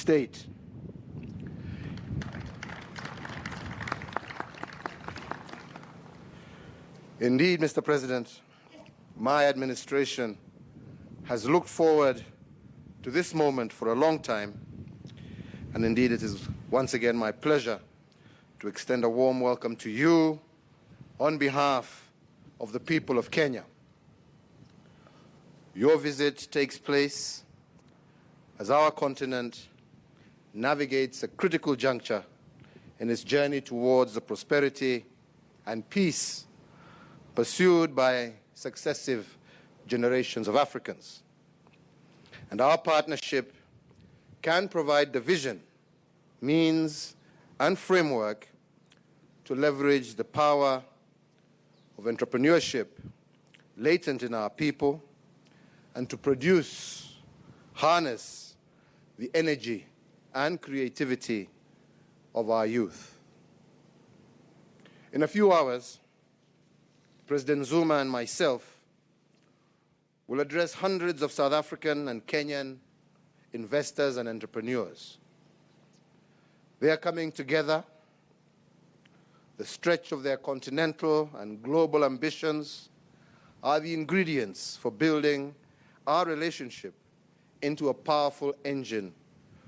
state. Indeed, Mr. President, my administration has looked forward to this moment for a long time, and indeed it is once again my pleasure to extend a warm welcome to you on behalf of the people of Kenya. Your visit takes place as our continent navigates a critical juncture in its journey towards the prosperity and peace pursued by successive generations of Africans. And our partnership can provide the vision, means, and framework to leverage the power of entrepreneurship latent in our people and to produce, harness the energy and creativity of our youth. In a few hours, President Zuma and myself will address hundreds of South African and Kenyan investors and entrepreneurs. They are coming together. The stretch of their continental and global ambitions are the ingredients for building our relationship into a powerful engine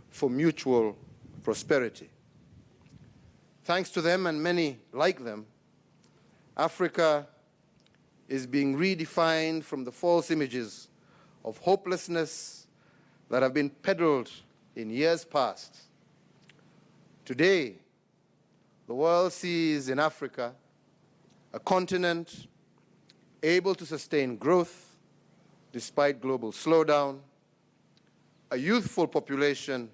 for mutual prosperity. Thanks to them and many like them, Africa is being redefined from the false images of hopelessness that have been peddled in years past. Today, the world sees in Africa a continent able to sustain growth despite global slowdown, a youthful population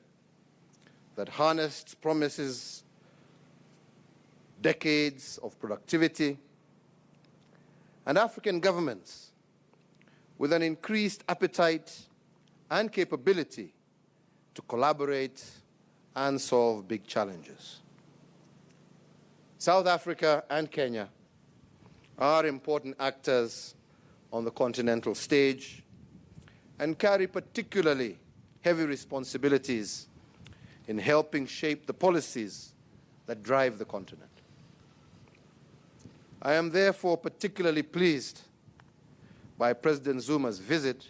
that harnessed promises, decades of productivity, and African governments with an increased appetite and capability to collaborate and solve big challenges. South Africa and Kenya are important actors on the continental stage and carry particularly heavy responsibilities in helping shape the policies that drive the continent. I am therefore particularly pleased by President Zuma's visit,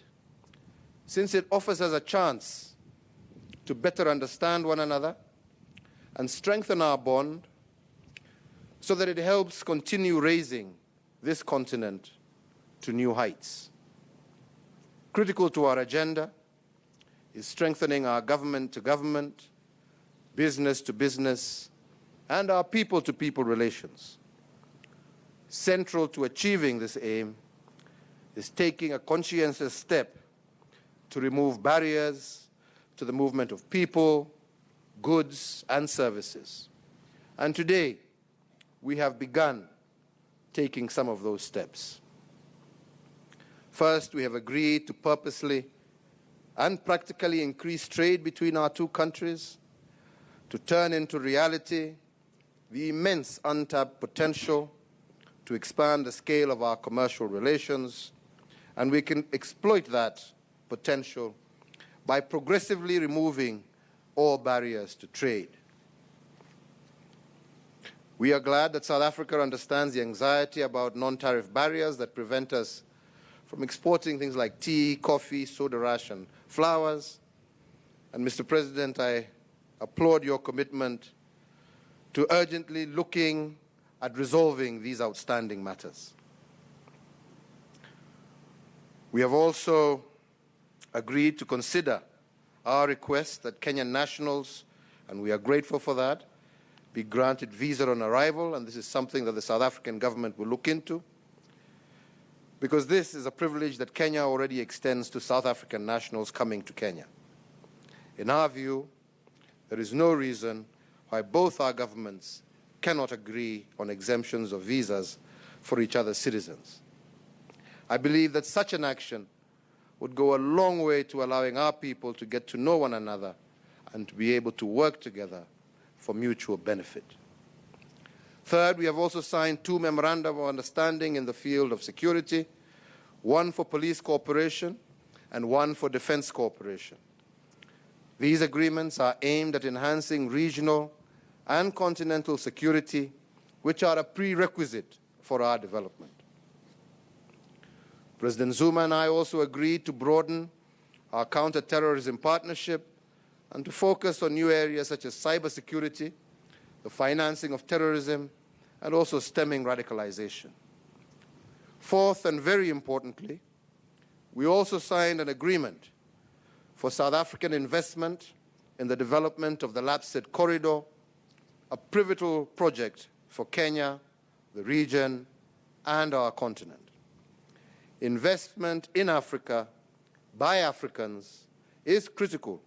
since it offers us a chance to better understand one another and strengthen our bond so that it helps continue raising this continent to new heights. Critical to our agenda is strengthening our government-to-government, business-to-business, and our people-to-people relations. Central to achieving this aim is taking a conscientious step to remove barriers to the movement of people, goods, and services. And today, we have begun taking some of those steps. First, we have agreed to purposely and practically increase trade between our two countries to turn into reality the immense untapped potential to expand the scale of our commercial relations, and we can exploit that potential by progressively removing all barriers to trade. We are glad that South Africa understands the anxiety about non-tariff barriers that prevent us from exporting things like tea, coffee, soda ash, and flowers. And Mr. President, I applaud your commitment to urgently looking at resolving these outstanding matters. We have also agreed to consider our request that Kenyan nationals, and we are grateful for that, be granted visa on arrival, and this is something that the South African government will look into, because this is a privilege that Kenya already extends to South African nationals coming to Kenya. In our view, there is no reason why both our governments cannot agree on exemptions of visas for each other's citizens. I believe that such an action would go a long way to allowing our people to get to know one another and to be able to work together for mutual benefit. Third, we have also signed 2 memoranda of understanding in the field of security, one for police cooperation and one for defense cooperation. These agreements are aimed at enhancing regional and continental security, which are a prerequisite for our development. President Zuma and I also agreed to broaden our counter-terrorism partnership and to focus on new areas such as cybersecurity, the financing of terrorism, and also stemming radicalization. Fourth, and very importantly, we also signed an agreement for South African investment in the development of the Lapsed Corridor, a pivotal project for Kenya, the region, and our continent. Investment in Africa by Africans is critical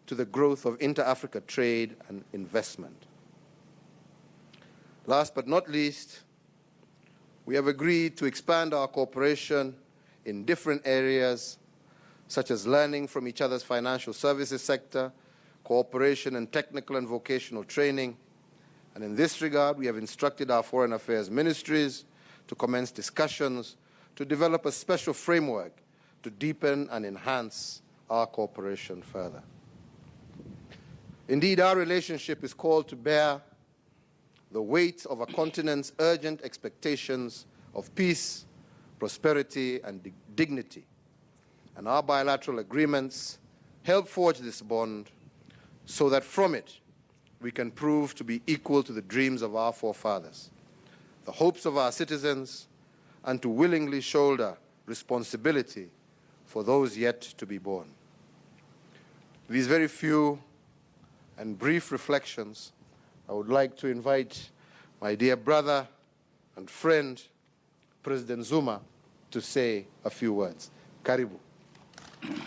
to the growth of inter-Africa trade and investment. Last but not least, we have agreed to expand our cooperation in different areas, such as learning from each other's financial services sector, cooperation in technical and vocational training. And in this regard, we have instructed our foreign affairs ministries to commence discussions to develop a special framework to deepen and enhance our cooperation further. Indeed, our relationship is called to bear the weight of a continent's urgent expectations of peace, prosperity, and dignity. And our bilateral agreements help forge this bond so that from it we can prove to be equal to the dreams of our forefathers, the hopes of our citizens, and to willingly shoulder responsibility for those yet to be born. These very few and brief reflections, I would like to invite my dear brother and friend, President Zuma, to say a few words. Karibu.